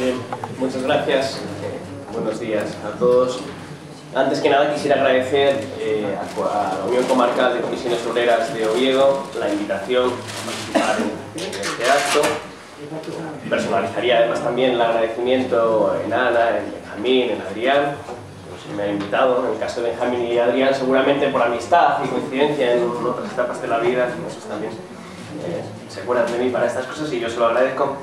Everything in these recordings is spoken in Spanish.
Bien, muchas gracias. Buenos días a todos. Antes que nada quisiera agradecer a la Unión Comarcal de Comisiones Obreras de Oviedo la invitación a participar en este acto. Personalizaría además también el agradecimiento en Ana, en Benjamín, en Adrián, los que me han invitado. En el caso de Benjamín y Adrián, seguramente por amistad y coincidencia en otras etapas de la vida, esos también se acuerdan de mí para estas cosas y yo se lo agradezco.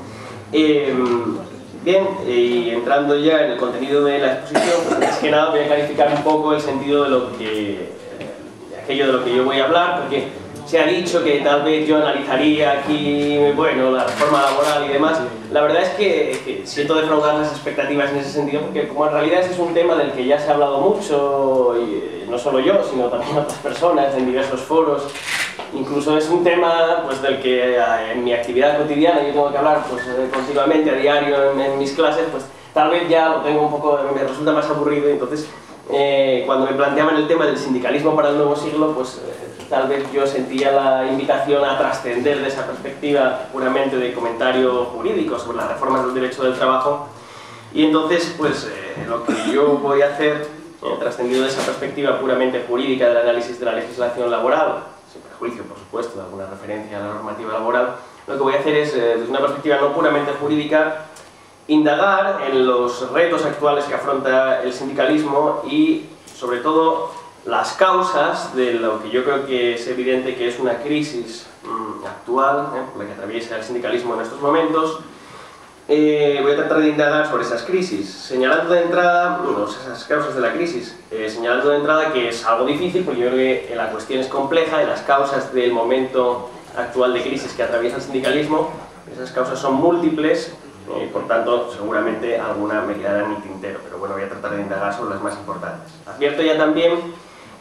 Bien, y entrando ya en el contenido de la exposición, pues antes que nada voy a clarificar un poco el sentido de aquello de lo que yo voy a hablar, porque se ha dicho que tal vez yo analizaría aquí, bueno, la reforma laboral y demás. La verdad es que siento defraudar las expectativas en ese sentido, porque como en realidad ese es un tema del que ya se ha hablado mucho, y no solo yo, sino también otras personas en diversos foros. Incluso es un tema pues, del que en mi actividad cotidiana yo tengo que hablar pues, continuamente, a diario en mis clases, pues tal vez ya lo tengo un poco, me resulta más aburrido. Entonces, cuando me planteaban el tema del sindicalismo para el nuevo siglo, pues tal vez yo sentía la invitación a trascender de esa perspectiva puramente de comentario jurídico sobre las reformas del derecho del trabajo. Y entonces, pues lo que yo voy a hacer, trascendido de esa perspectiva puramente jurídica del análisis de la legislación laboral, sin perjuicio, por supuesto, de alguna referencia a la normativa laboral, lo que voy a hacer es, desde una perspectiva no puramente jurídica, indagar en los retos actuales que afronta el sindicalismo y, sobre todo, las causas de lo que yo creo que es evidente que es una crisis actual, por la que atraviesa el sindicalismo en estos momentos. Voy a tratar de indagar sobre esas crisis, señalando de entrada, esas causas de la crisis, señalando de entrada que es algo difícil, porque yo creo que la cuestión es compleja y las causas del momento actual de crisis que atraviesa el sindicalismo, esas causas son múltiples, por tanto seguramente alguna me quedará en el tintero, pero bueno, voy a tratar de indagar sobre las más importantes. Advierto ya también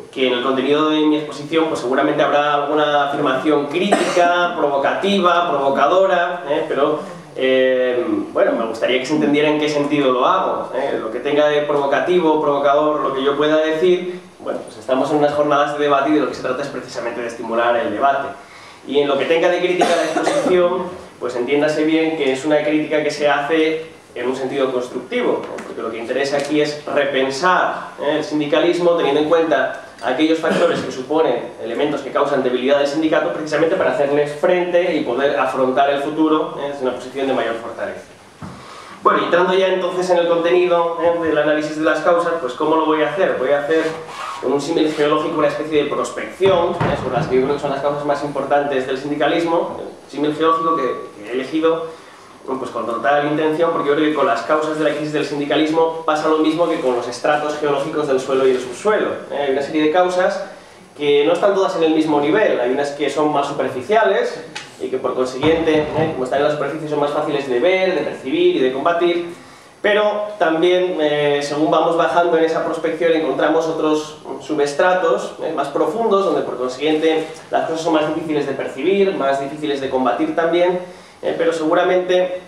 que en el contenido de mi exposición pues seguramente habrá alguna afirmación crítica, provocativa, provocadora, pero bueno, me gustaría que se entendiera en qué sentido lo hago. Lo que tenga de provocativo, provocador, lo que yo pueda decir, bueno, pues estamos en unas jornadas de debate y de lo que se trata es precisamente de estimular el debate. Y en lo que tenga de crítica la exposición, pues entiéndase bien que es una crítica que se hace en un sentido constructivo, porque lo que interesa aquí es repensar el sindicalismo teniendo en cuenta aquellos factores que suponen elementos que causan debilidad del sindicato, precisamente para hacerles frente y poder afrontar el futuro desde una posición de mayor fortaleza. Bueno, y entrando ya entonces en el contenido del análisis de las causas, pues ¿cómo lo voy a hacer? Voy a hacer con un símil geológico una especie de prospección sobre las que yo creo que son las causas más importantes del sindicalismo, el símil geológico que he elegido pues con total intención, porque yo creo que con las causas de la crisis del sindicalismo pasa lo mismo que con los estratos geológicos del suelo y del subsuelo. Hay una serie de causas que no están todas en el mismo nivel, hay unas que son más superficiales y que por consiguiente, como están en la superficie, son más fáciles de ver, de percibir y de combatir, pero también según vamos bajando en esa prospección encontramos otros subestratos más profundos, donde por consiguiente las cosas son más difíciles de percibir, más difíciles de combatir también, pero seguramente,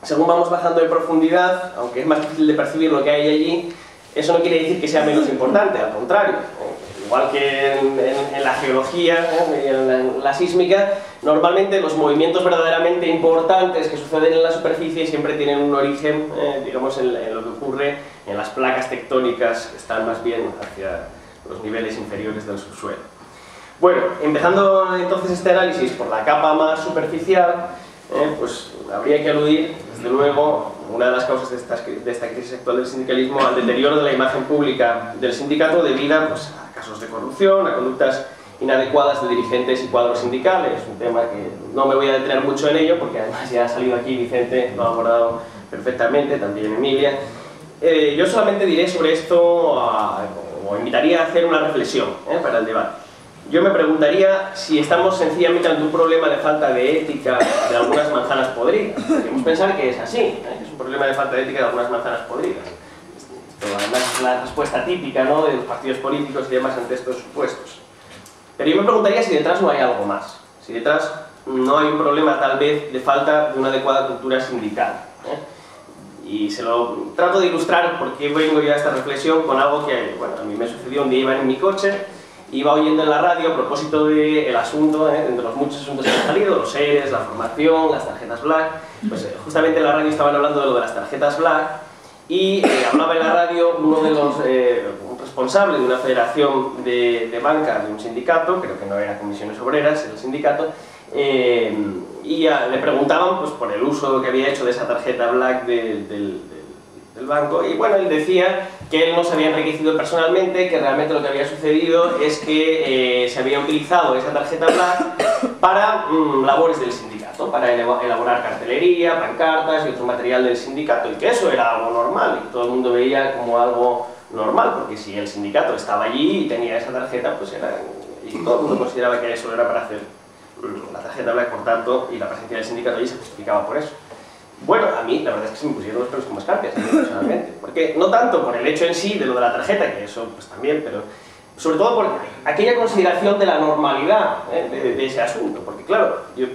según vamos bajando en profundidad, aunque es más difícil de percibir lo que hay allí, eso no quiere decir que sea menos importante, al contrario. Igual que en la geología y en la sísmica, normalmente los movimientos verdaderamente importantes que suceden en la superficie siempre tienen un origen, digamos, en lo que ocurre en las placas tectónicas que están más bien hacia los niveles inferiores del subsuelo. Bueno, empezando entonces este análisis por la capa más superficial, pues habría que aludir, desde luego, una de las causas de esta crisis actual del sindicalismo al deterioro de la imagen pública del sindicato debido pues, a casos de corrupción, a conductas inadecuadas de dirigentes y cuadros sindicales, un tema que no me voy a detener mucho en ello porque además ya ha salido aquí Vicente, lo ha abordado perfectamente, también Emilia. Yo solamente diré sobre esto, o invitaría a hacer una reflexión para el debate. Yo me preguntaría si estamos sencillamente ante un problema de falta de ética de algunas manzanas podridas. Podríamos pensar que es así, que es un problema de falta de ética de algunas manzanas podridas. Esto además es la respuesta típica, ¿no?, de los partidos políticos y demás ante estos supuestos. Pero yo me preguntaría si detrás no hay algo más. Si detrás no hay un problema tal vez de falta de una adecuada cultura sindical. Y se lo trato de ilustrar porque vengo yo a esta reflexión con algo que, bueno, a mí me sucedió un día, iba en mi coche iba oyendo en la radio a propósito del asunto, entre los muchos asuntos que han salido, los ERES, la formación, las tarjetas Black, pues justamente en la radio estaban hablando de lo de las tarjetas Black y hablaba en la radio uno de los responsables de una federación de banca de un sindicato, creo que no era Comisiones Obreras, era el sindicato, y le preguntaban pues, por el uso que había hecho de esa tarjeta Black del banco, y bueno, él decía que él no se había enriquecido personalmente, que realmente lo que había sucedido es que se había utilizado esa tarjeta Black para labores del sindicato, para elaborar cartelería, pancartas y otro material del sindicato, y que eso era algo normal, y todo el mundo veía como algo normal, porque si el sindicato estaba allí y tenía esa tarjeta, pues era, y todo el mundo consideraba que eso era para hacer la tarjeta Black, por tanto, y la presencia del sindicato allí se justificaba por eso. Bueno, a mí la verdad es que se me pusieron los pelos como escarpias, personalmente, porque no tanto por el hecho en sí de lo de la tarjeta, que eso pues también, pero sobre todo por aquella consideración de la normalidad de ese asunto, porque claro, la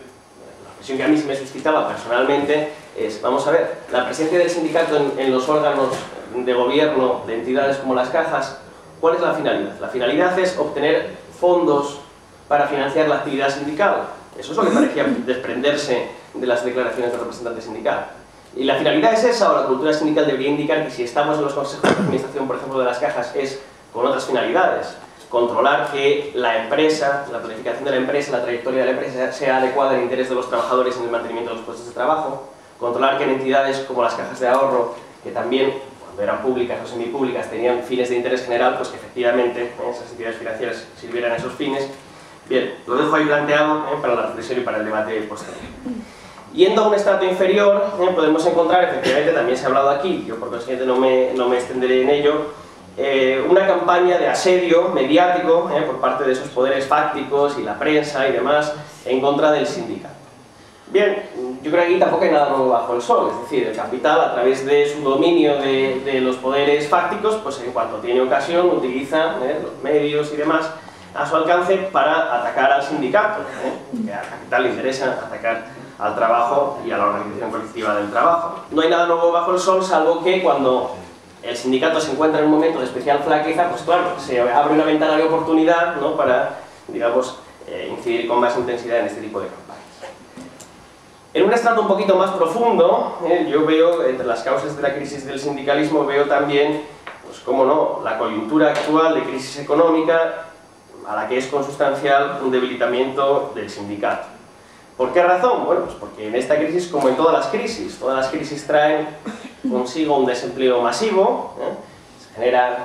impresión que a mí se me suscitaba personalmente es, vamos a ver, la presencia del sindicato en los órganos de gobierno de entidades como las cajas, ¿cuál es la finalidad? La finalidad es obtener fondos para financiar la actividad sindical. Eso es lo que parecía desprenderse de las declaraciones del representante sindical. Y la finalidad es esa, o la cultura sindical debería indicar que si estamos en los consejos de administración, por ejemplo, de las cajas, es con otras finalidades. Controlar que la empresa, la planificación de la empresa, la trayectoria de la empresa sea adecuada al interés de los trabajadores en el mantenimiento de los puestos de trabajo. Controlar que en entidades como las cajas de ahorro, que también, cuando eran públicas o semipúblicas, tenían fines de interés general, pues que efectivamente esas entidades financieras sirvieran a esos fines. Bien, lo dejo ahí planteado para la reflexión y para el debate posterior. Yendo a un estrato inferior, podemos encontrar, efectivamente también se ha hablado aquí, yo por consiguiente no me extenderé en ello, una campaña de asedio mediático por parte de esos poderes fácticos y la prensa y demás en contra del sindicato. Bien, yo creo que aquí tampoco hay nada nuevo bajo el sol, es decir, el capital a través de su dominio de los poderes fácticos, pues en cuanto tiene ocasión utiliza los medios y demás a su alcance para atacar al sindicato, que al capital le interesa atacar al trabajo y a la organización colectiva del trabajo. No hay nada nuevo bajo el sol, salvo que cuando el sindicato se encuentra en un momento de especial flaqueza, pues claro, se abre una ventana de oportunidad, ¿no?, para, digamos, incidir con más intensidad en este tipo de campañas. En un estrato un poquito más profundo, yo veo, entre las causas de la crisis del sindicalismo, veo también, pues cómo no, la coyuntura actual de crisis económica, a la que es consustancial un debilitamiento del sindicato. ¿Por qué razón? Bueno, pues porque en esta crisis, como en todas las crisis traen consigo un desempleo masivo, se genera,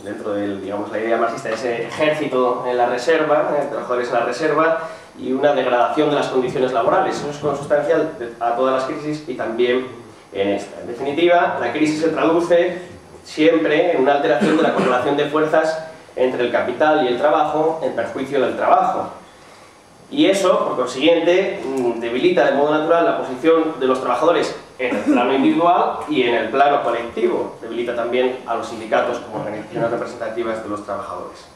dentro de, digamos, la idea marxista, ese ejército en la reserva, trabajadores en la reserva, y una degradación de las condiciones laborales. Eso es consustancial a todas las crisis y también en esta. En definitiva, la crisis se traduce siempre en una alteración de la correlación de fuerzas entre el capital y el trabajo en perjuicio del trabajo. Y eso, por consiguiente, debilita de modo natural la posición de los trabajadores en el plano individual y en el plano colectivo. Debilita también a los sindicatos como organizaciones representativas de los trabajadores.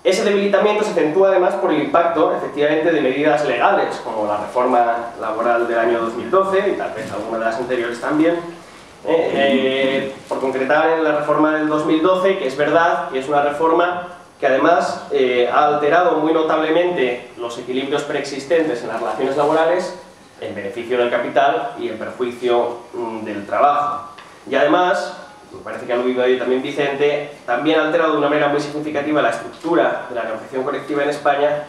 Ese debilitamiento se acentúa además por el impacto, efectivamente, de medidas legales, como la reforma laboral del año 2012 y tal vez alguna de las anteriores también. Por concretar, en la reforma del 2012, que es verdad que es una reforma que además ha alterado muy notablemente los equilibrios preexistentes en las relaciones laborales en beneficio del capital y en perjuicio del trabajo. Y además, me parece que ha aludido ahí también Vicente, también ha alterado de una manera muy significativa la estructura de la negociación colectiva en España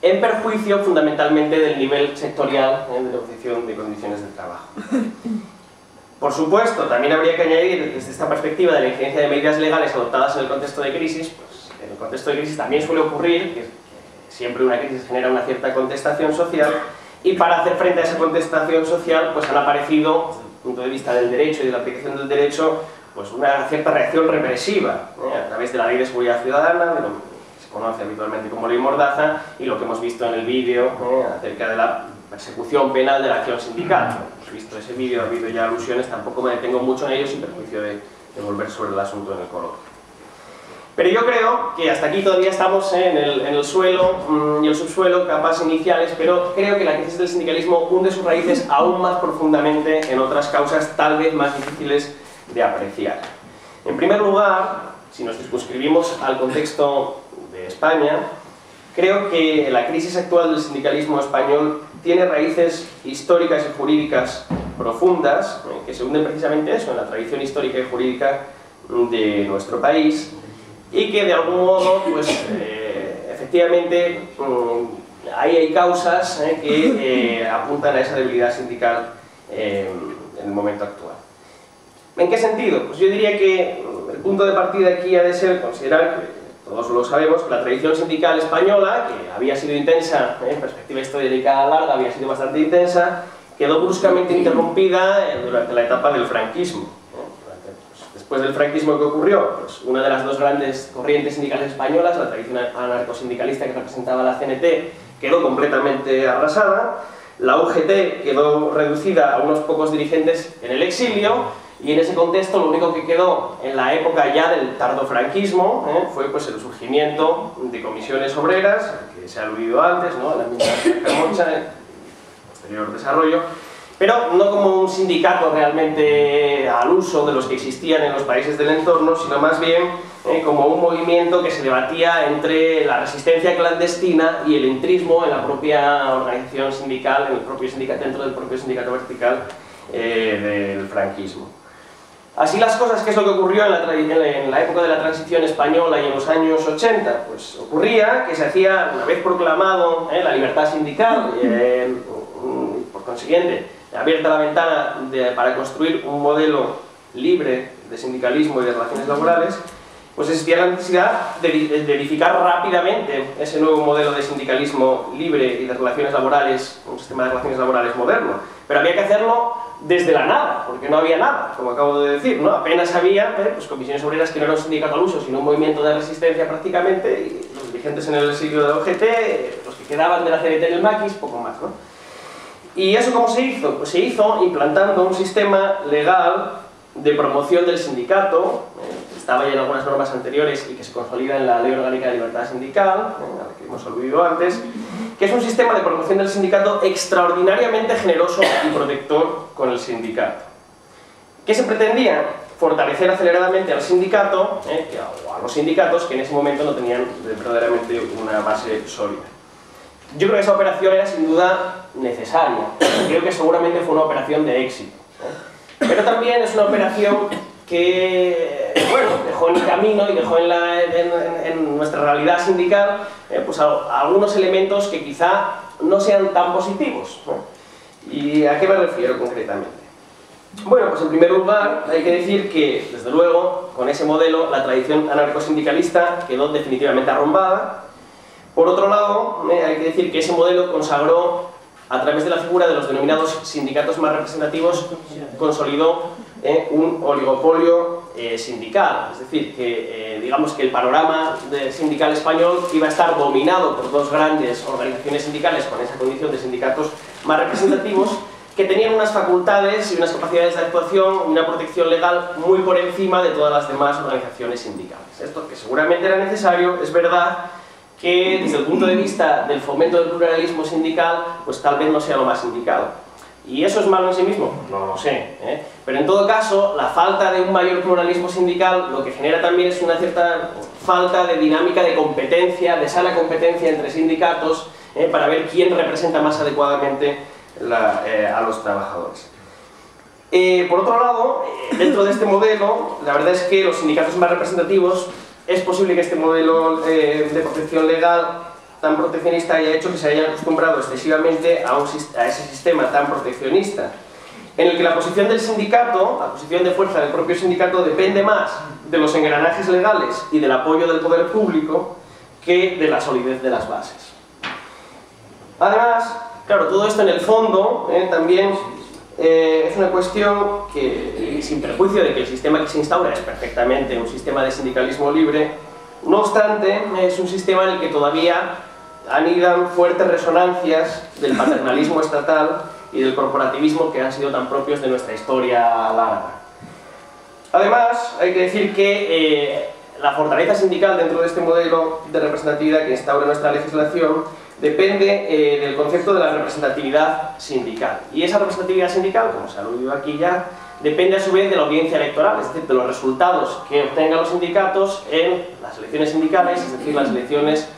en perjuicio fundamentalmente del nivel sectorial de negociación de condiciones de trabajo. Por supuesto, también habría que añadir desde esta perspectiva de la incidencia de medidas legales adoptadas en el contexto de crisis, pues en el contexto de crisis también suele ocurrir que siempre una crisis genera una cierta contestación social, y para hacer frente a esa contestación social pues han aparecido, desde el punto de vista del derecho y de la aplicación del derecho, pues una cierta reacción represiva a través de la Ley de Seguridad Ciudadana, de lo que se conoce habitualmente como Ley Mordaza, y lo que hemos visto en el vídeo acerca de la persecución penal de la acción sindical. Hemos visto ese vídeo, ha habido ya alusiones, tampoco me detengo mucho en ello sin perjuicio de volver sobre el asunto en el coloquio. Pero yo creo que hasta aquí todavía estamos en el suelo y el subsuelo, capas iniciales, pero creo que la crisis del sindicalismo hunde sus raíces aún más profundamente en otras causas tal vez más difíciles de apreciar. En primer lugar, si nos circunscribimos al contexto de España, creo que la crisis actual del sindicalismo español tiene raíces históricas y jurídicas profundas, que se hunden precisamente eso, en la tradición histórica y jurídica de nuestro país, y que de algún modo, pues, efectivamente, ahí hay causas que apuntan a esa debilidad sindical en el momento actual. ¿En qué sentido? Pues yo diría que el punto de partida aquí ha de ser considerar, que todos lo sabemos, que la tradición sindical española, que había sido intensa, en perspectiva histórica larga, había sido bastante intensa, quedó bruscamente interrumpida durante la etapa del franquismo. Después del franquismo, ¿qué ocurrió? Pues una de las dos grandes corrientes sindicales españolas, la tradición anarcosindicalista que representaba la CNT, quedó completamente arrasada, la UGT quedó reducida a unos pocos dirigentes en el exilio, y en ese contexto lo único que quedó en la época ya del tardofranquismo fue pues, el surgimiento de comisiones obreras, que se ha aludido antes, ¿no? En la misma Carmoncha, en posterior desarrollo, pero no como un sindicato realmente al uso de los que existían en los países del entorno, sino más bien como un movimiento que se debatía entre la resistencia clandestina y el entrismo en la propia organización sindical, en el propio sindicato, dentro del propio sindicato vertical del franquismo. Así las cosas, ¿qué es lo que ocurrió en la época de la transición española y en los años 80? Pues ocurría que se hacía, una vez proclamado la libertad sindical, por consiguiente, abierta la ventana para construir un modelo libre de sindicalismo y de relaciones laborales, pues existía la necesidad de edificar rápidamente ese nuevo modelo de sindicalismo libre y de relaciones laborales, un sistema de relaciones laborales moderno. Pero había que hacerlo desde la nada, porque no había nada, como acabo de decir, ¿no? Apenas había pues, comisiones obreras que no era un sindicato al uso, sino un movimiento de resistencia prácticamente, y los dirigentes en el exilio de la UGT, los que quedaban de la CNT en el maquis, poco más, ¿no? ¿Y eso cómo se hizo? Pues se hizo implantando un sistema legal de promoción del sindicato, que estaba ya en algunas normas anteriores y que se consolida en la Ley Orgánica de Libertad Sindical, a la que hemos aludido antes, que es un sistema de promoción del sindicato extraordinariamente generoso y protector con el sindicato. ¿Qué se pretendía? Fortalecer aceleradamente al sindicato, o a los sindicatos que en ese momento no tenían verdaderamente una base sólida. Yo creo que esa operación era sin duda necesaria, creo que seguramente fue una operación de éxito. Pero también es una operación que, bueno, dejó en el camino y dejó en nuestra realidad sindical pues algunos elementos que quizá no sean tan positivos, ¿no? ¿Y a qué me refiero concretamente? Bueno, pues en primer lugar hay que decir que, desde luego, con ese modelo la tradición anarcosindicalista quedó definitivamente arrumbada. Por otro lado, hay que decir que ese modelo consagró, a través de la figura de los denominados sindicatos más representativos, consolidó un oligopolio sindical, es decir, que digamos que el panorama sindical español iba a estar dominado por dos grandes organizaciones sindicales con esa condición de sindicatos más representativos, que tenían unas facultades y unas capacidades de actuación y una protección legal muy por encima de todas las demás organizaciones sindicales. Esto, que seguramente era necesario, es verdad que desde el punto de vista del fomento del pluralismo sindical, pues tal vez no sea lo más indicado. ¿Y eso es malo en sí mismo? No lo sé, pero en todo caso, la falta de un mayor pluralismo sindical lo que genera también es una cierta falta de dinámica de competencia, de sana competencia entre sindicatos, para ver quién representa más adecuadamente a los trabajadores. Por otro lado, dentro de este modelo, la verdad es que los sindicatos más representativos, es posible que este modelo de protección legal tan proteccionista haya hecho que se haya acostumbrado excesivamente a ese sistema tan proteccionista, en el que la posición del sindicato, la posición de fuerza del propio sindicato, depende más de los engranajes legales y del apoyo del poder público que de la solidez de las bases. Además, claro, todo esto en el fondo también es una cuestión que, sin perjuicio de que el sistema que se instaura es perfectamente un sistema de sindicalismo libre, no obstante, es un sistema en el que todavía anidan fuertes resonancias del paternalismo estatal y del corporativismo que han sido tan propios de nuestra historia larga. Además, hay que decir que la fortaleza sindical dentro de este modelo de representatividad que instaura nuestra legislación depende del concepto de la representatividad sindical. Y esa representatividad sindical, como se ha aludido aquí ya, depende a su vez de la audiencia electoral, es decir, de los resultados que obtengan los sindicatos en las elecciones sindicales, es decir, las elecciones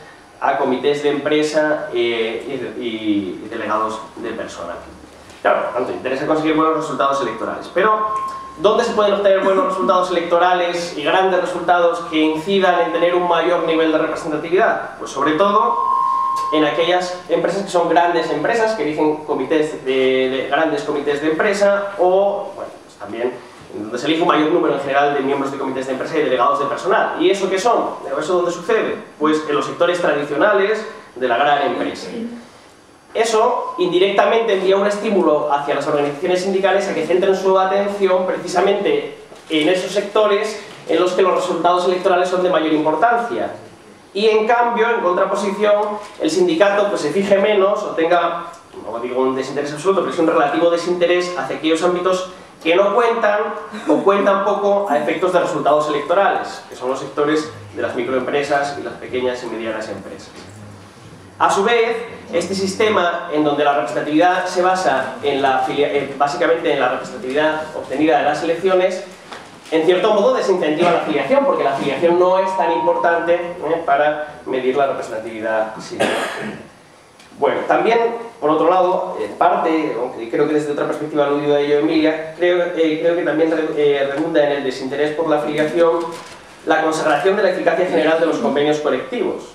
a comités de empresa y delegados de personal. Claro, por tanto, interesa conseguir buenos resultados electorales, pero ¿dónde se pueden obtener buenos resultados electorales y grandes resultados que incidan en tener un mayor nivel de representatividad? Pues sobre todo en aquellas empresas que son grandes empresas, que eligen comités grandes comités de empresa, o bueno, pues también donde se elige un mayor número en general de miembros de comités de empresa y delegados de personal. ¿Y eso qué son? ¿Eso dónde sucede? Pues en los sectores tradicionales de la gran empresa. Eso indirectamente envía un estímulo hacia las organizaciones sindicales a que centren su atención precisamente en esos sectores en los que los resultados electorales son de mayor importancia. Y en cambio, en contraposición, el sindicato pues se fije menos o tenga, no digo un desinterés absoluto, pero es un relativo desinterés hacia aquellos ámbitos que no cuentan o cuentan poco a efectos de resultados electorales, que son los sectores de las microempresas y las pequeñas y medianas empresas. A su vez, este sistema en donde la representatividad se basa en básicamente en la representatividad obtenida de las elecciones, en cierto modo desincentiva la afiliación, porque la afiliación no es tan importante para medir la representatividad sindical. Bueno, también, por otro lado, en parte, aunque creo que desde otra perspectiva ha aludido a ello Emilia, creo que también redunda en el desinterés por la afiliación la consagración de la eficacia general de los convenios colectivos,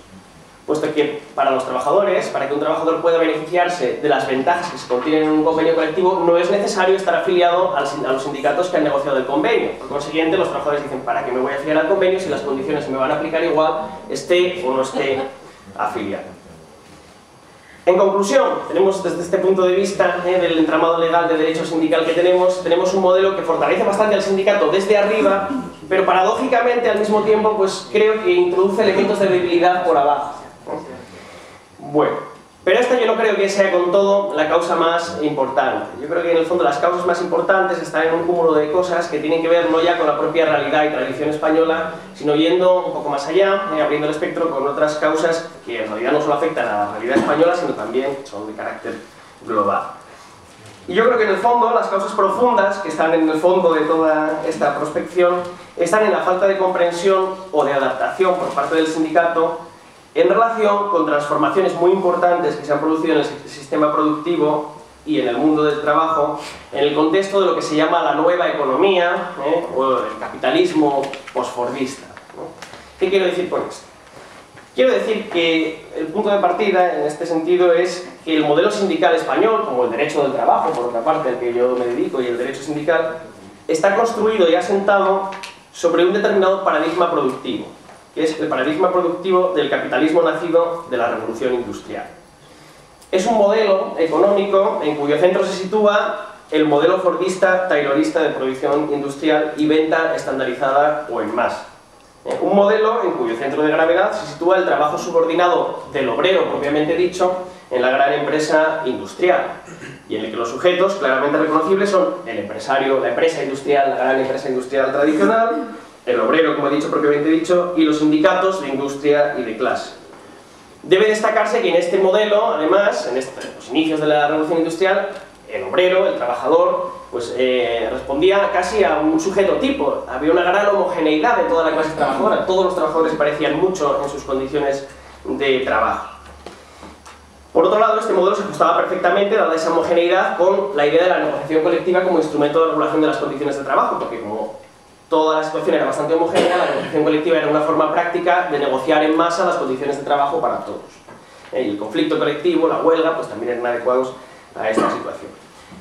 puesto que para los trabajadores, para que un trabajador pueda beneficiarse de las ventajas que se contienen en un convenio colectivo, no es necesario estar afiliado a los sindicatos que han negociado el convenio. Por consiguiente, los trabajadores dicen, ¿para qué me voy a afiliar al convenio si las condiciones me van a aplicar igual, esté o no esté afiliado? En conclusión, tenemos desde este punto de vista del entramado legal de derecho sindical que tenemos un modelo que fortalece bastante al sindicato desde arriba, pero paradójicamente al mismo tiempo pues creo que introduce elementos de debilidad por abajo. Bueno, pero esta yo no creo que sea con todo la causa más importante. Yo creo que en el fondo las causas más importantes están en un cúmulo de cosas que tienen que ver no ya con la propia realidad y tradición española, sino yendo un poco más allá, abriendo el espectro con otras causas que en realidad no solo afectan a la realidad española, sino también son de carácter global. Y yo creo que en el fondo las causas profundas que están en el fondo de toda esta prospección están en la falta de comprensión o de adaptación por parte del sindicato en relación con transformaciones muy importantes que se han producido en el sistema productivo y en el mundo del trabajo en el contexto de lo que se llama la nueva economía o el capitalismo posfordista. ¿Qué quiero decir con esto? Quiero decir que el punto de partida en este sentido es que el modelo sindical español, como el derecho del trabajo, por otra parte, al que yo me dedico, y el derecho sindical, está construido y asentado sobre un determinado paradigma productivo, que es el paradigma productivo del capitalismo nacido de la revolución industrial. Es un modelo económico en cuyo centro se sitúa el modelo fordista taylorista de producción industrial y venta estandarizada o en masa. Un modelo en cuyo centro de gravedad se sitúa el trabajo subordinado del obrero propiamente dicho en la gran empresa industrial, y en el que los sujetos claramente reconocibles son el empresario, la empresa industrial, la gran empresa industrial tradicional, el obrero, como he dicho, propiamente dicho, y los sindicatos de industria y de clase. Debe destacarse que en este modelo, además, en los inicios de la revolución industrial, el obrero, el trabajador, pues respondía casi a un sujeto tipo. Había una gran homogeneidad de toda la clase trabajadora, todos los trabajadores se parecían mucho en sus condiciones de trabajo. Por otro lado, este modelo se ajustaba perfectamente, dada esa homogeneidad, con la idea de la negociación colectiva como instrumento de regulación de las condiciones de trabajo, porque como toda la situación era bastante homogénea, la negociación colectiva era una forma práctica de negociar en masa las condiciones de trabajo para todos. Y el conflicto colectivo, la huelga, pues también eran adecuados a esta situación.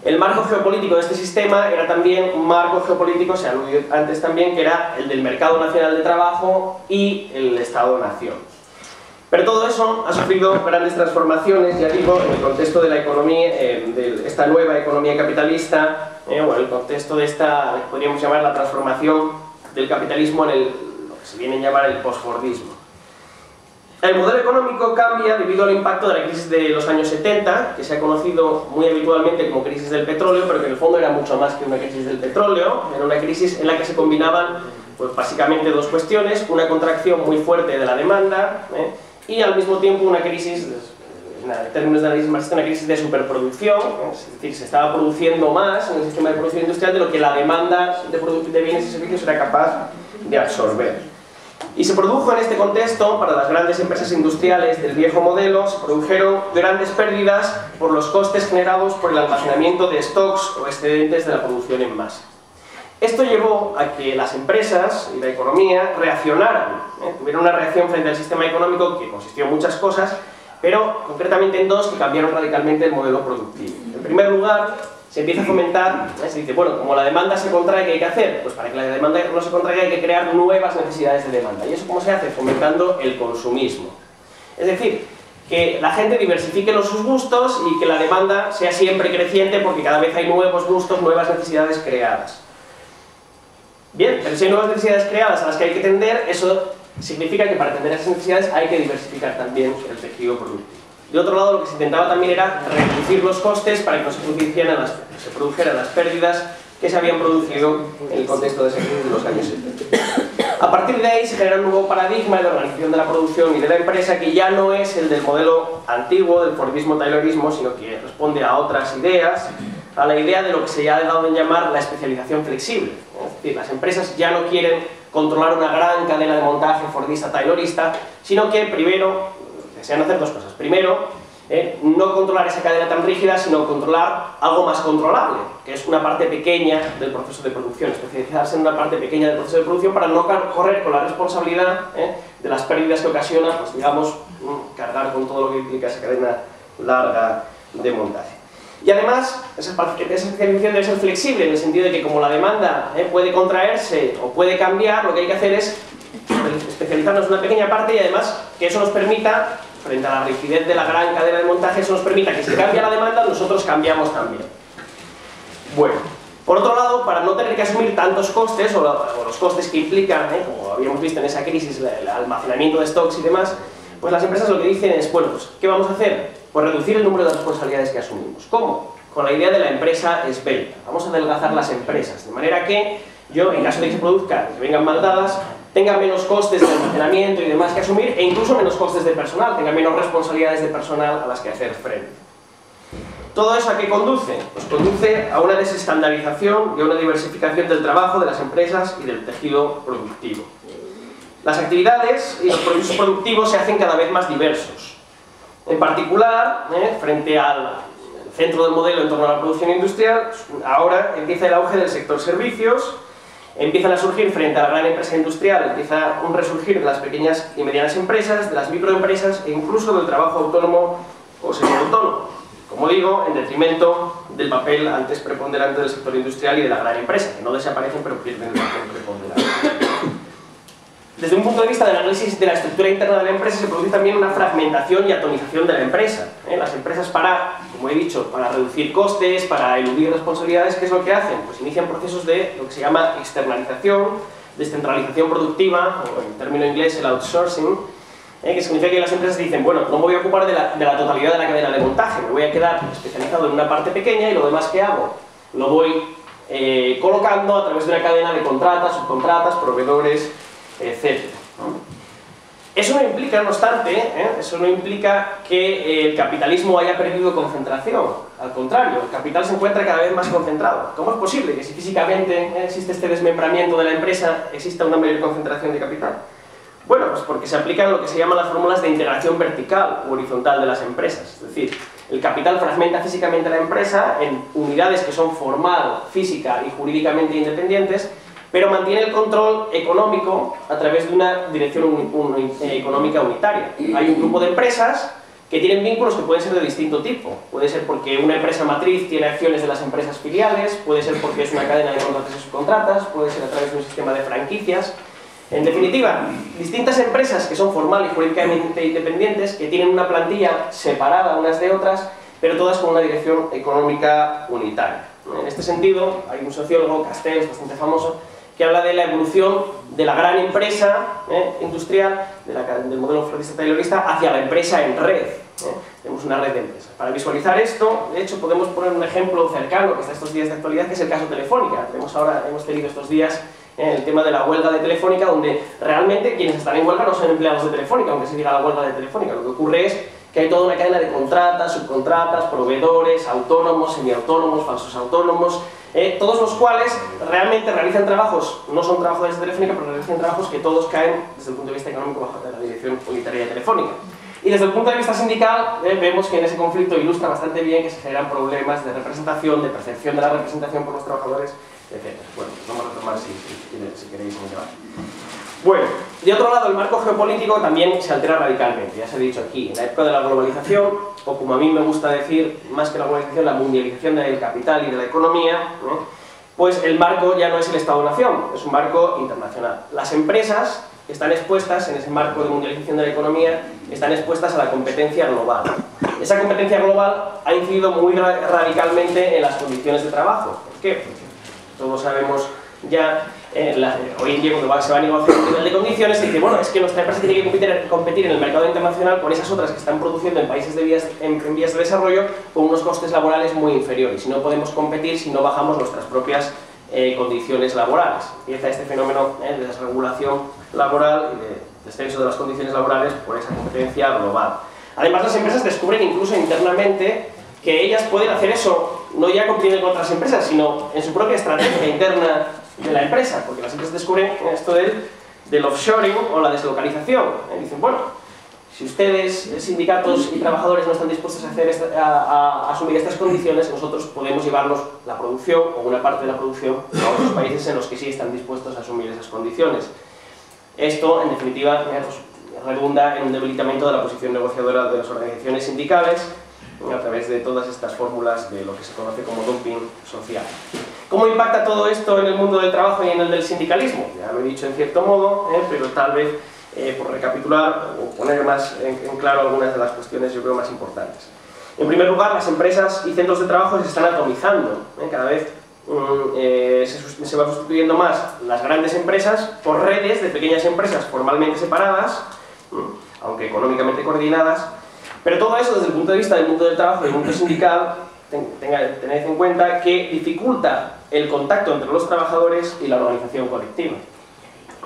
El marco geopolítico de este sistema era también un marco geopolítico, se aludió antes también, que era el del mercado nacional de trabajo y el Estado-nación. Pero todo eso ha sufrido grandes transformaciones, ya digo, en el contexto de la economía, de esta nueva economía capitalista, o en el contexto de esta, podríamos llamar la transformación del capitalismo en lo que se viene a llamar el posfordismo. El modelo económico cambia debido al impacto de la crisis de los años 70, que se ha conocido muy habitualmente como crisis del petróleo, pero que en el fondo era mucho más que una crisis del petróleo. Era una crisis en la que se combinaban pues, básicamente dos cuestiones: una contracción muy fuerte de la demanda y al mismo tiempo una crisis en términos de análisis marxista, una crisis de superproducción, es decir, se estaba produciendo más en el sistema de producción industrial de lo que la demanda de bienes y servicios era capaz de absorber. Y se produjo en este contexto, para las grandes empresas industriales del viejo modelo, se produjeron grandes pérdidas por los costes generados por el almacenamiento de stocks o excedentes de la producción en masa. Esto llevó a que las empresas y la economía reaccionaran, tuvieron una reacción frente al sistema económico que consistió en muchas cosas, pero concretamente en dos que cambiaron radicalmente el modelo productivo. En primer lugar, se empieza a fomentar, se dice, bueno, como la demanda se contrae, ¿qué hay que hacer? Pues para que la demanda no se contraiga hay que crear nuevas necesidades de demanda. ¿Y eso cómo se hace? Fomentando el consumismo. Es decir, que la gente diversifique sus gustos y que la demanda sea siempre creciente porque cada vez hay nuevos gustos, nuevas necesidades creadas. Bien, pero si hay nuevas necesidades creadas a las que hay que atender, eso significa que para atender a esas necesidades hay que diversificar también el tejido productivo. De otro lado, lo que se intentaba también era reducir los costes para que no se produjeran las pérdidas que se habían producido en el contexto de esa crisis de los años 70. A partir de ahí se genera un nuevo paradigma de organización de la producción y de la empresa que ya no es el del modelo antiguo, del Fordismo-Taylorismo, sino que responde a otras ideas, a la idea de lo que se ha dado en llamar la especialización flexible. Es decir, las empresas ya no quieren controlar una gran cadena de montaje fordista-taylorista, sino que primero desean hacer dos cosas. Primero, no controlar esa cadena tan rígida, sino controlar algo más controlable, que es una parte pequeña del proceso de producción, especializarse en una parte pequeña del proceso de producción para no correr con la responsabilidad de las pérdidas que ocasiona, pues digamos, cargar con todo lo que implica esa cadena larga de montaje. Y además, esa especialización debe ser flexible, en el sentido de que como la demanda puede contraerse o puede cambiar, lo que hay que hacer es especializarnos en una pequeña parte y además que eso nos permita, frente a la rigidez de la gran cadena de montaje, eso nos permita que si cambia la demanda, nosotros cambiamos también. Bueno, por otro lado, para no tener que asumir tantos costes, o los costes que implican, como habíamos visto en esa crisis, el almacenamiento de stocks y demás, pues las empresas lo que dicen es, bueno, pues, ¿qué vamos a hacer? Pues reducir el número de responsabilidades que asumimos. ¿Cómo? Con la idea de la empresa esbelta. Vamos a adelgazar las empresas, de manera que yo, en caso de que se produzca, que vengan mal dadas, tenga menos costes de almacenamiento y demás que asumir, e incluso menos costes de personal, tenga menos responsabilidades de personal a las que hacer frente. ¿Todo eso a qué conduce? Pues conduce a una desestandarización y a una diversificación del trabajo de las empresas y del tejido productivo. Las actividades y los procesos productivos se hacen cada vez más diversos. En particular, frente al centro del modelo en torno a la producción industrial, ahora empieza el auge del sector servicios, empiezan a surgir frente a la gran empresa industrial, empieza un resurgir de las pequeñas y medianas empresas, de las microempresas e incluso del trabajo autónomo o semiautónomo. Como digo, en detrimento del papel antes preponderante del sector industrial y de la gran empresa, que no desaparecen pero pierden el papel preponderante. Desde un punto de vista del análisis de la estructura interna de la empresa se produce también una fragmentación y atomización de la empresa. Las empresas como he dicho, para reducir costes, para eludir responsabilidades, ¿qué es lo que hacen? Pues inician procesos de lo que se llama externalización, descentralización productiva, o en término inglés el outsourcing, que significa que las empresas dicen, bueno, no me voy a ocupar de la totalidad de la cadena de montaje, me voy a quedar especializado en una parte pequeña y lo demás que hago lo voy colocando a través de una cadena de contratas, subcontratas, proveedores, etc. Eso no implica, no obstante, eso no implica que el capitalismo haya perdido concentración. Al contrario, el capital se encuentra cada vez más concentrado. ¿Cómo es posible que si físicamente existe este desmembramiento de la empresa, exista una mayor concentración de capital? Bueno, pues porque se aplican lo que se llaman las fórmulas de integración vertical u horizontal de las empresas. Es decir, el capital fragmenta físicamente la empresa en unidades que son formal, física y jurídicamente independientes, pero mantiene el control económico a través de una dirección económica unitaria. Hay un grupo de empresas que tienen vínculos que pueden ser de distinto tipo. Puede ser porque una empresa matriz tiene acciones de las empresas filiales, puede ser porque es una cadena de contratas y subcontratas, puede ser a través de un sistema de franquicias. En definitiva, distintas empresas que son formal y jurídicamente independientes, que tienen una plantilla separada unas de otras, pero todas con una dirección económica unitaria. En este sentido, hay un sociólogo, Castells, bastante famoso, que habla de la evolución de la gran empresa industrial, del modelo fordista-taylorista, hacia la empresa en red. Tenemos una red de empresas. Para visualizar esto, de hecho, podemos poner un ejemplo cercano que está estos días de actualidad, que es el caso Telefónica. Hemos tenido estos días el tema de la huelga de Telefónica, donde realmente quienes están en huelga no son empleados de Telefónica, aunque se diga la huelga de Telefónica. Lo que ocurre es que hay toda una cadena de contratas, subcontratas, proveedores, autónomos, semiautónomos, falsos autónomos, todos los cuales realmente realizan trabajos, no son trabajadores de Telefónica, pero realizan trabajos que todos caen desde el punto de vista económico bajo la Dirección Unitaria de Telefónica. Y desde el punto de vista sindical, vemos que en ese conflicto ilustra bastante bien que se generan problemas de representación, de percepción de la representación por los trabajadores, etc. Bueno, vamos a retomar si queréis un debate. Bueno, de otro lado, el marco geopolítico también se altera radicalmente, ya se ha dicho aquí. En la época de la globalización, o como a mí me gusta decir, más que la globalización, la mundialización del capital y de la economía, pues el marco ya no es el Estado-nación, es un marco internacional. Las empresas están expuestas, en ese marco de mundialización de la economía, están expuestas a la competencia global. Esa competencia global ha incidido muy radicalmente en las condiciones de trabajo. ¿Por qué? Porque todos sabemos ya, hoy en día cuando se va a negociar un nivel de condiciones, se dice, bueno, es que nuestra empresa tiene que competir en el mercado internacional con esas otras que están produciendo en países en vías de desarrollo con unos costes laborales muy inferiores, y no podemos competir si no bajamos nuestras propias condiciones laborales. Empieza este fenómeno de desregulación laboral y de descenso de las condiciones laborales por esa competencia global. Además, las empresas descubren incluso internamente que ellas pueden hacer eso, no ya compitiendo con otras empresas, sino en su propia estrategia interna de la empresa, porque las empresas descubren esto del offshoring o la deslocalización. Dicen, bueno, si ustedes, sindicatos y trabajadores, no están dispuestos a asumir estas condiciones, nosotros podemos llevarnos la producción o una parte de la producción a otros países en los que sí están dispuestos a asumir esas condiciones. Esto, en definitiva, pues, redunda en un debilitamiento de la posición negociadora de las organizaciones sindicales a través de todas estas fórmulas de lo que se conoce como dumping social. ¿Cómo impacta todo esto en el mundo del trabajo y en el del sindicalismo? Ya lo he dicho en cierto modo, pero tal vez por recapitular o poner más en claro algunas de las cuestiones yo creo más importantes. En primer lugar, las empresas y centros de trabajo se están atomizando. Cada vez se va sustituyendo más las grandes empresas por redes de pequeñas empresas formalmente separadas, aunque económicamente coordinadas, pero todo eso desde el punto de vista del mundo del trabajo y del mundo sindical, tened en cuenta que dificulta el contacto entre los trabajadores y la organización colectiva.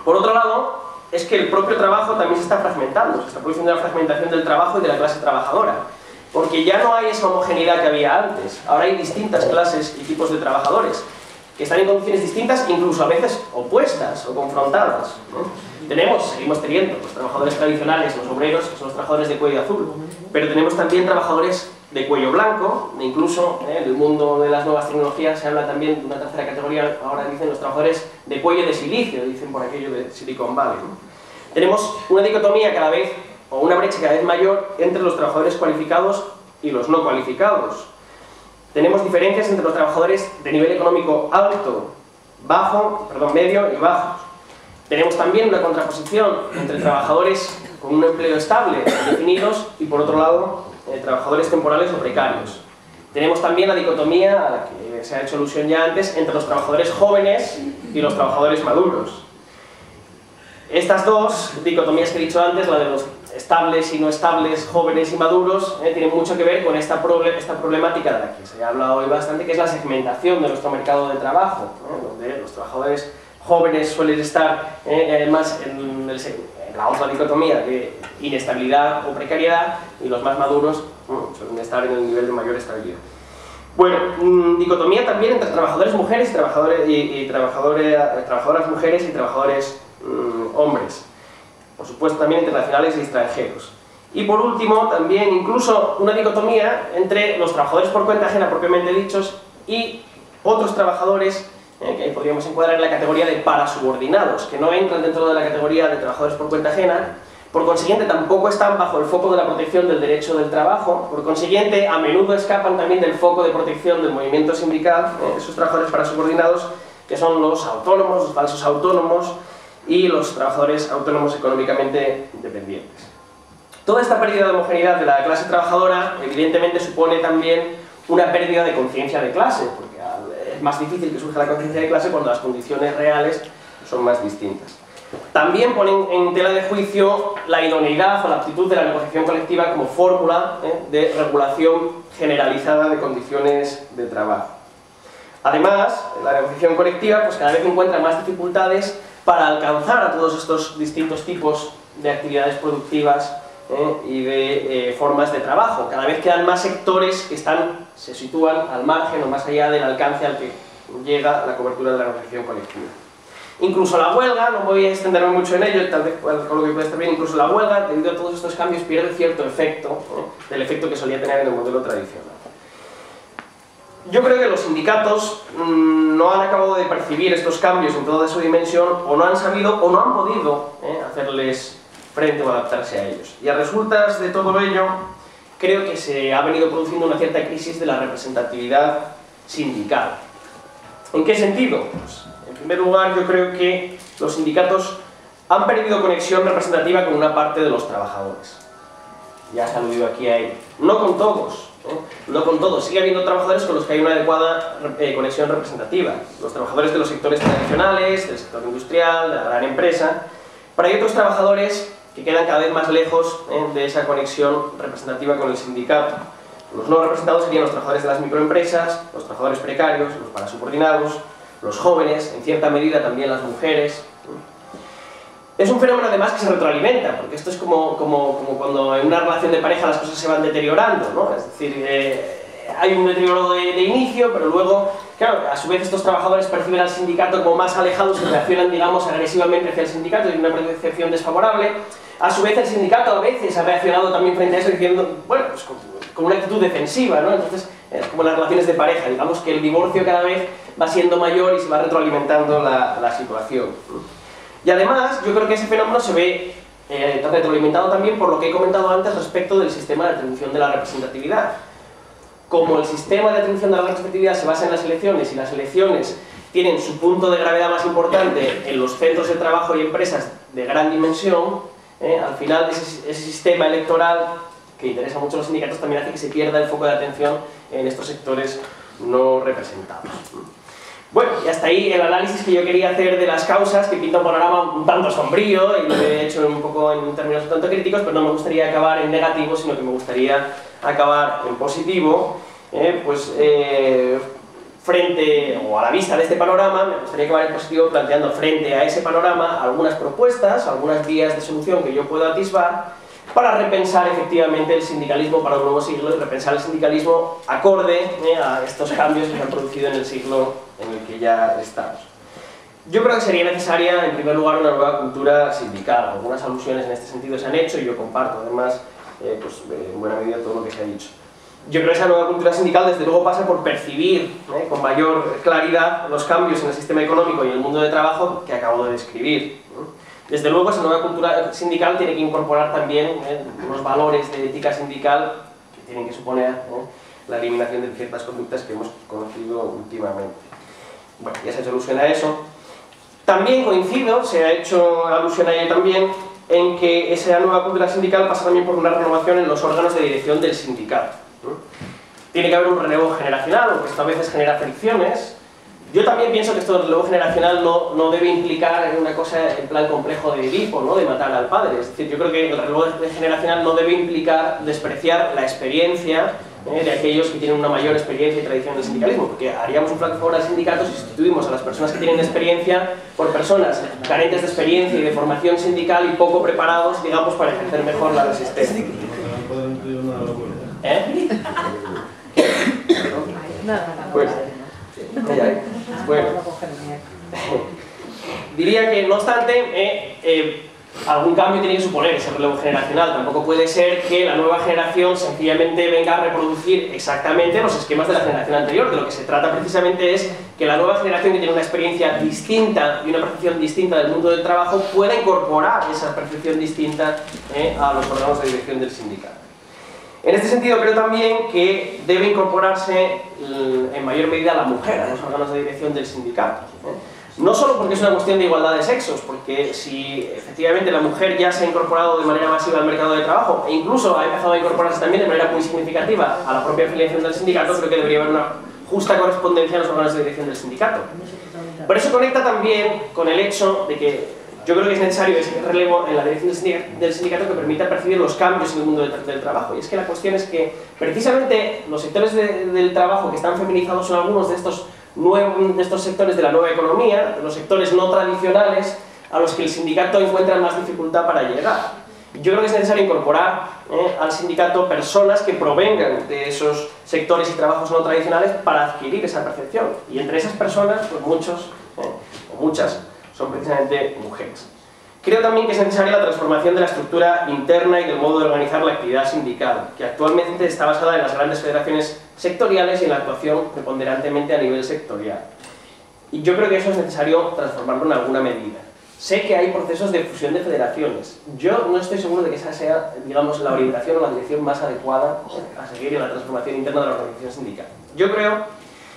Por otro lado, es que el propio trabajo también se está fragmentando, se está produciendo la fragmentación del trabajo y de la clase trabajadora, porque ya no hay esa homogeneidad que había antes. Ahora hay distintas clases y tipos de trabajadores que están en condiciones distintas, incluso a veces opuestas o confrontadas, seguimos teniendo los trabajadores tradicionales, los obreros, que son los trabajadores de cuello azul, pero tenemos también trabajadores de cuello blanco, e incluso en el mundo de las nuevas tecnologías se habla también de una tercera categoría, ahora dicen los trabajadores de cuello de silicio, dicen por aquello de Silicon Valley. Tenemos una dicotomía cada vez, o una brecha cada vez mayor entre los trabajadores cualificados y los no cualificados. Tenemos diferencias entre los trabajadores de nivel económico alto, medio y bajo. Tenemos también una contraposición entre trabajadores con un empleo estable, definidos, y por otro lado, trabajadores temporales o precarios. Tenemos también la dicotomía, a la que se ha hecho alusión ya antes, entre los trabajadores jóvenes y los trabajadores maduros. Estas dos dicotomías que he dicho antes, la de los estables y no estables, jóvenes y maduros, tienen mucho que ver con esta problemática de la que se ha hablado hoy bastante, que es la segmentación de nuestro mercado de trabajo, donde los trabajadores jóvenes suelen estar más en la otra dicotomía de inestabilidad o precariedad, y los más maduros suelen estar en el nivel de mayor estabilidad. Bueno, dicotomía también entre trabajadores mujeres y trabajadoras mujeres y trabajadores hombres. Por supuesto también entre nacionales y extranjeros. Y por último, también incluso una dicotomía entre los trabajadores por cuenta ajena propiamente dichos y otros trabajadores que podríamos encuadrar en la categoría de parasubordinados, que no entran dentro de la categoría de trabajadores por cuenta ajena, por consiguiente tampoco están bajo el foco de la protección del derecho del trabajo, por consiguiente a menudo escapan también del foco de protección del movimiento sindical, esos trabajadores parasubordinados que son los autónomos, los falsos autónomos y los trabajadores autónomos económicamente dependientes. Toda esta pérdida de homogeneidad de la clase trabajadora evidentemente supone también una pérdida de conciencia de clase, porque es más difícil que surja la conciencia de clase cuando las condiciones reales son más distintas. También ponen en tela de juicio la idoneidad o la aptitud de la negociación colectiva como fórmula de regulación generalizada de condiciones de trabajo. Además, la negociación colectiva pues cada vez encuentra más dificultades para alcanzar a todos estos distintos tipos de actividades productivas y de formas de trabajo. Cada vez quedan más sectores que se sitúan al margen o más allá del alcance al que llega la cobertura de la negociación colectiva. Incluso la huelga, no voy a extenderme mucho en ello, tal vez con lo que puede estar bien, incluso la huelga, debido a todos estos cambios, pierde cierto efecto, del efecto que solía tener en el modelo tradicional. Yo creo que los sindicatos no han acabado de percibir estos cambios en toda su dimensión, o no han sabido o no han podido hacerles frente o adaptarse a ellos. Y a resultas de todo ello, creo que se ha venido produciendo una cierta crisis de la representatividad sindical. ¿En qué sentido? Pues, en primer lugar, yo creo que los sindicatos han perdido conexión representativa con una parte de los trabajadores. Ya se ha aludido aquí a ello. No con todos, no con todos. Sigue habiendo trabajadores con los que hay una adecuada conexión representativa. Los trabajadores de los sectores tradicionales, del sector industrial, de la gran empresa. Pero hay otros trabajadores que quedan cada vez más lejos de esa conexión representativa con el sindicato. Los no representados serían los trabajadores de las microempresas, los trabajadores precarios, los parasubordinados, los jóvenes, en cierta medida también las mujeres. Es un fenómeno además que se retroalimenta, porque esto es como cuando en una relación de pareja las cosas se van deteriorando, ¿no? Es decir, hay un deterioro de inicio, pero luego, claro, a su vez estos trabajadores perciben al sindicato como más alejados y reaccionan, digamos, agresivamente hacia el sindicato, y una percepción desfavorable. A su vez el sindicato a veces ha reaccionado también frente a eso diciendo, bueno, pues con una actitud defensiva, ¿no? Entonces, es como las relaciones de pareja, digamos que el divorcio cada vez va siendo mayor y se va retroalimentando la situación. Y además, yo creo que ese fenómeno se ve retroalimentado también por lo que he comentado antes respecto del sistema de atribución de la representatividad. Como el sistema de atribución de la representatividad se basa en las elecciones y las elecciones tienen su punto de gravedad más importante en los centros de trabajo y empresas de gran dimensión, al final ese sistema electoral que interesa mucho a los sindicatos también hace que se pierda el foco de atención en estos sectores no representados. Bueno, y hasta ahí el análisis que yo quería hacer de las causas, que pinta un panorama un tanto sombrío, y lo he hecho un poco en términos un tanto críticos, pero no me gustaría acabar en negativo, sino que me gustaría acabar en positivo, frente, o a la vista de este panorama, me gustaría acabar en positivo planteando frente a ese panorama algunas propuestas, algunas vías de solución que yo puedo atisbar, para repensar efectivamente el sindicalismo para un nuevo siglo y repensar el sindicalismo acorde a estos cambios que se han producido en el siglo en el que ya estamos. Yo creo que sería necesaria, en primer lugar, una nueva cultura sindical. Algunas alusiones en este sentido se han hecho y yo comparto, además, en buena medida todo lo que se ha dicho. Yo creo que esa nueva cultura sindical, desde luego, pasa por percibir con mayor claridad los cambios en el sistema económico y en el mundo de trabajo que acabo de describir. Desde luego, esa nueva cultura sindical tiene que incorporar también unos valores de ética sindical que tienen que suponer la eliminación de ciertas conductas que hemos conocido últimamente. Bueno, ya se ha hecho alusión a eso. También coincido, se ha hecho alusión a ello también, en que esa nueva cultura sindical pasa también por una renovación en los órganos de dirección del sindicato. Tiene que haber un relevo generacional, aunque esto a veces genera fricciones. Yo también pienso que esto del relevo generacional no debe implicar una cosa en plan complejo de Edipo, ¿no? De matar al padre. Es decir, yo creo que el relevo generacional no debe implicar despreciar la experiencia de aquellos que tienen una mayor experiencia y tradición del sindicalismo, porque haríamos un flaco favor al sindicato si sustituimos a las personas que tienen experiencia por personas carentes de experiencia y de formación sindical y poco preparados, digamos, para ejercer mejor la resistencia. Bueno, diría que, no obstante, algún cambio tiene que suponer ese relevo generacional. Tampoco puede ser que la nueva generación sencillamente venga a reproducir exactamente los esquemas de la generación anterior. De lo que se trata precisamente es que la nueva generación, que tiene una experiencia distinta y una percepción distinta del mundo del trabajo, pueda incorporar esa percepción distinta a los órganos de dirección del sindicato. En este sentido, creo también que debe incorporarse en mayor medida la mujer a los órganos de dirección del sindicato. No solo porque es una cuestión de igualdad de sexos, porque si efectivamente la mujer ya se ha incorporado de manera masiva al mercado de trabajo, e incluso ha empezado a incorporarse también de manera muy significativa a la propia afiliación del sindicato, creo que debería haber una justa correspondencia a los órganos de dirección del sindicato. Por eso conecta también con el hecho de que yo creo que es necesario ese relevo en la dirección del sindicato que permita percibir los cambios en el mundo del trabajo. Y es que la cuestión es que precisamente los sectores del trabajo que están feminizados son algunos de estos sectores de la nueva economía, de los sectores no tradicionales a los que el sindicato encuentra más dificultad para llegar. Yo creo que es necesario incorporar al sindicato personas que provengan de esos sectores y trabajos no tradicionales para adquirir esa percepción. Y entre esas personas, pues muchos o muchas son precisamente mujeres. Creo también que es necesaria la transformación de la estructura interna y del modo de organizar la actividad sindical, que actualmente está basada en las grandes federaciones sectoriales y en la actuación preponderantemente a nivel sectorial. Y yo creo que eso es necesario transformarlo en alguna medida. Sé que hay procesos de fusión de federaciones. Yo no estoy seguro de que esa sea, digamos, la orientación o la dirección más adecuada a seguir en la transformación interna de la organización sindical. Yo creo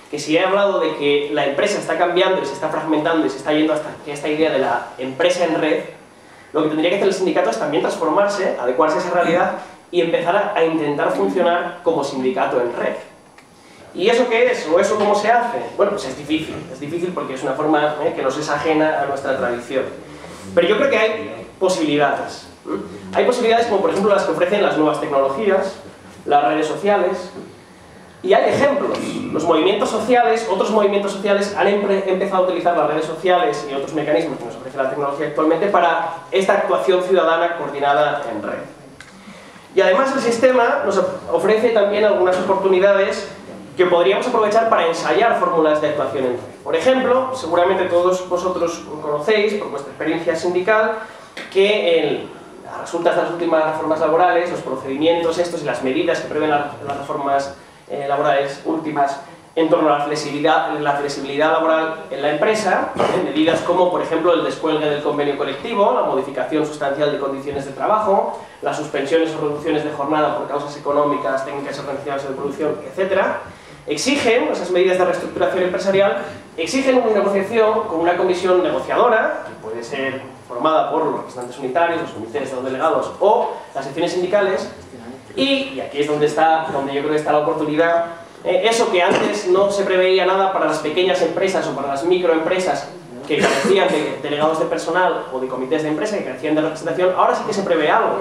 que si he hablado de que la empresa está cambiando y se está fragmentando y se está yendo hasta esta idea de la empresa en red, lo que tendría que hacer el sindicato es también transformarse, adecuarse a esa realidad y empezar a intentar funcionar como sindicato en red. ¿Y eso qué es? ¿O eso cómo se hace? Bueno, pues es difícil porque es una forma que nos es ajena a nuestra tradición. Pero yo creo que hay posibilidades. Hay posibilidades como por ejemplo las que ofrecen las nuevas tecnologías, las redes sociales, y hay ejemplos. Los movimientos sociales, otros movimientos sociales han empezado a utilizar las redes sociales y otros mecanismos que nos ofrece la tecnología actualmente para esta actuación ciudadana coordinada en red. Y además el sistema nos ofrece también algunas oportunidades que podríamos aprovechar para ensayar fórmulas de actuación en red. Por ejemplo, seguramente todos vosotros conocéis, por vuestra experiencia sindical, que a resultas de las últimas reformas laborales, los procedimientos estos y las medidas que prevén las reformas laborales últimas en torno a la flexibilidad laboral en la empresa, medidas como, por ejemplo, el descuelgue del convenio colectivo, la modificación sustancial de condiciones de trabajo, las suspensiones o reducciones de jornada por causas económicas, técnicas organizativas de producción, etc., exigen, esas medidas de reestructuración empresarial, exigen una negociación con una comisión negociadora, que puede ser formada por los representantes unitarios, los comités de los delegados o las secciones sindicales, y aquí es donde yo creo que está la oportunidad. Eso que antes no se preveía nada para las pequeñas empresas o para las microempresas que carecían de delegados de personal o de comités de empresa que carecían de representación, ahora sí que se prevé algo.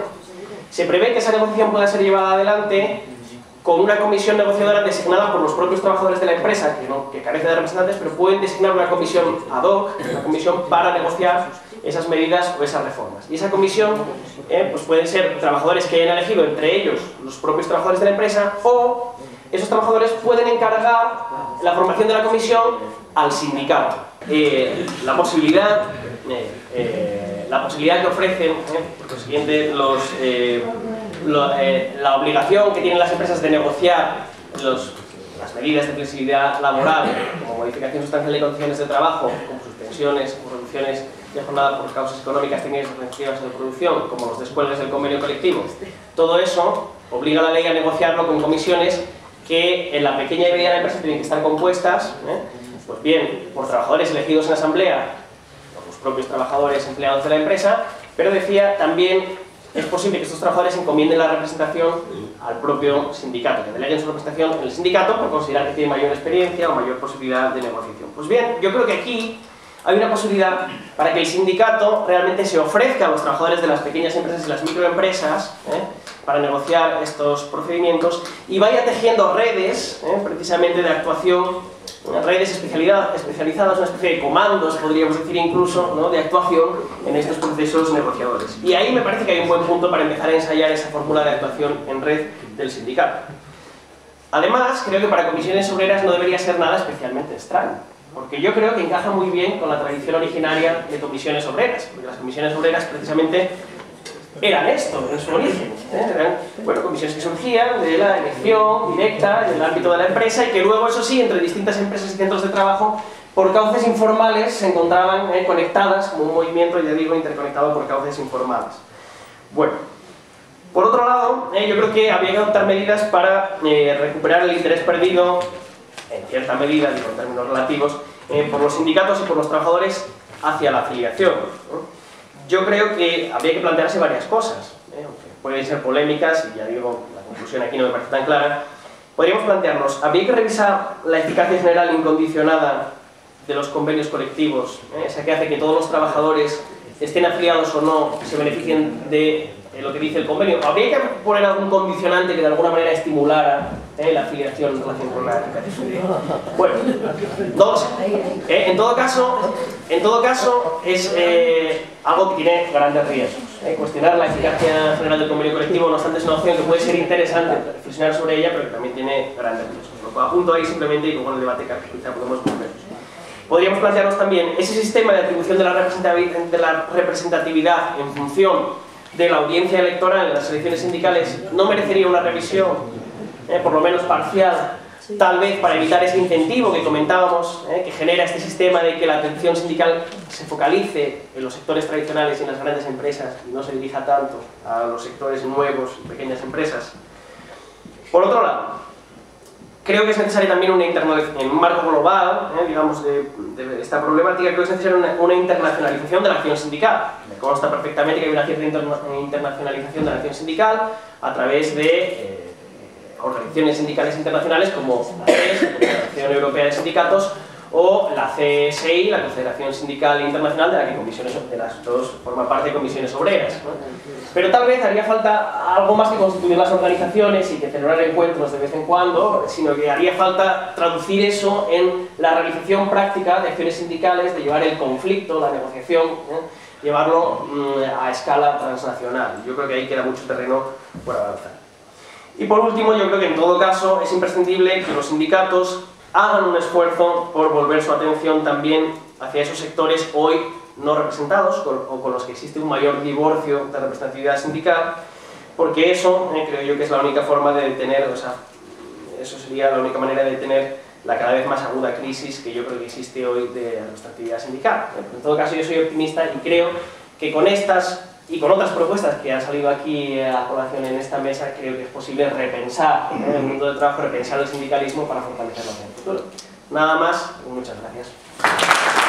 Se prevé que esa negociación pueda ser llevada adelante con una comisión negociadora designada por los propios trabajadores de la empresa, que carece de representantes, pero pueden designar una comisión ad hoc, una comisión para negociar esas medidas o esas reformas. Y esa comisión pues pueden ser trabajadores que hayan elegido entre ellos los propios trabajadores de la empresa, o esos trabajadores pueden encargar la formación de la comisión al sindicato. La posibilidad que ofrecen, por lo siguiente, la obligación que tienen las empresas de negociar las medidas de flexibilidad laboral, como modificación sustancial de condiciones de trabajo, como suspensiones o reducciones de jornada por causas económicas, técnicas organizativas de producción, como los descuelgues del convenio colectivo. Todo eso obliga a la ley a negociarlo con comisiones que en la pequeña y mediana empresa tienen que estar compuestas, pues bien, por trabajadores elegidos en asamblea, por los propios trabajadores empleados de la empresa, pero decía también es posible que estos trabajadores encomienden la representación al propio sindicato, que deleguen su representación en el sindicato por considerar que tiene mayor experiencia o mayor posibilidad de negociación. Pues bien, yo creo que aquí hay una posibilidad para que el sindicato realmente se ofrezca a los trabajadores de las pequeñas empresas y las microempresas para negociar estos procedimientos y vaya tejiendo redes, precisamente de actuación, redes especializadas, una especie de comandos, podríamos decir incluso, ¿no?, de actuación en estos procesos negociadores. Y ahí me parece que hay un buen punto para empezar a ensayar esa fórmula de actuación en red del sindicato. Además, creo que para comisiones obreras no debería ser nada especialmente extraño, porque yo creo que encaja muy bien con la tradición originaria de comisiones obreras, porque las comisiones obreras precisamente eran esto en su origen, eran comisiones que surgían de la elección directa en el ámbito de la empresa y que luego, eso sí, entre distintas empresas y centros de trabajo, por cauces informales se encontraban conectadas como un movimiento, ya digo, interconectado por cauces informales. Bueno, por otro lado, yo creo que había que adoptar medidas para recuperar el interés perdido, en cierta medida, digo en términos relativos, por los sindicatos y por los trabajadores hacia la afiliación, ¿no? Yo creo que habría que plantearse varias cosas, aunque pueden ser polémicas, y ya digo, la conclusión aquí no me parece tan clara. Podríamos plantearnos, habría que revisar la eficacia general incondicionada de los convenios colectivos, esa que hace que todos los trabajadores, estén afiliados o no, se beneficien de lo que dice el convenio. Habría que poner algún condicionante que de alguna manera estimulara la afiliación en relación con la eficacia. Bueno, dos, en todo caso es algo que tiene grandes riesgos. Cuestionar la eficacia general del convenio colectivo, no obstante, es una opción que puede ser interesante reflexionar sobre ella, pero que también tiene grandes riesgos. Lo apunto ahí simplemente y luego en el debate que quizá podemos volver. Podríamos plantearnos también ese sistema de atribución de la representatividad en función de la audiencia electoral en las elecciones sindicales no merecería una revisión, por lo menos parcial, tal vez para evitar ese incentivo que comentábamos, que genera este sistema de que la atención sindical se focalice en los sectores tradicionales y en las grandes empresas y no se dirija tanto a los sectores nuevos y pequeñas empresas. Por otro lado, creo que es necesaria también en un marco global, digamos, de esta problemática, creo que es necesaria una internacionalización de la acción sindical. Me consta perfectamente que hay una cierta internacionalización de la acción sindical a través de organizaciones sindicales internacionales como la CES, la Confederación Europea de Sindicatos, o la CSI, la Confederación Sindical Internacional, de las dos forma parte de comisiones obreras, ¿no? Pero tal vez haría falta algo más que constituir las organizaciones y que celebrar encuentros de vez en cuando, sino que haría falta traducir eso en la realización práctica de acciones sindicales, de llevar el conflicto, la negociación, llevarlo a escala transnacional. Yo creo que ahí queda mucho terreno por avanzar. Y por último, yo creo que en todo caso es imprescindible que los sindicatos hagan un esfuerzo por volver su atención también hacia esos sectores hoy no representados o con los que existe un mayor divorcio de representatividad sindical, porque eso creo yo que es la única forma de detener, o sea, eso sería la única manera de detener la cada vez más aguda crisis que yo creo que existe hoy de representatividad sindical. En todo caso, yo soy optimista y creo que con estas y con otras propuestas que han salido aquí a colación en esta mesa, creo que es posible repensar el mundo del trabajo, repensar el sindicalismo para fortalecerlo en el futuro. Nada más, muchas gracias.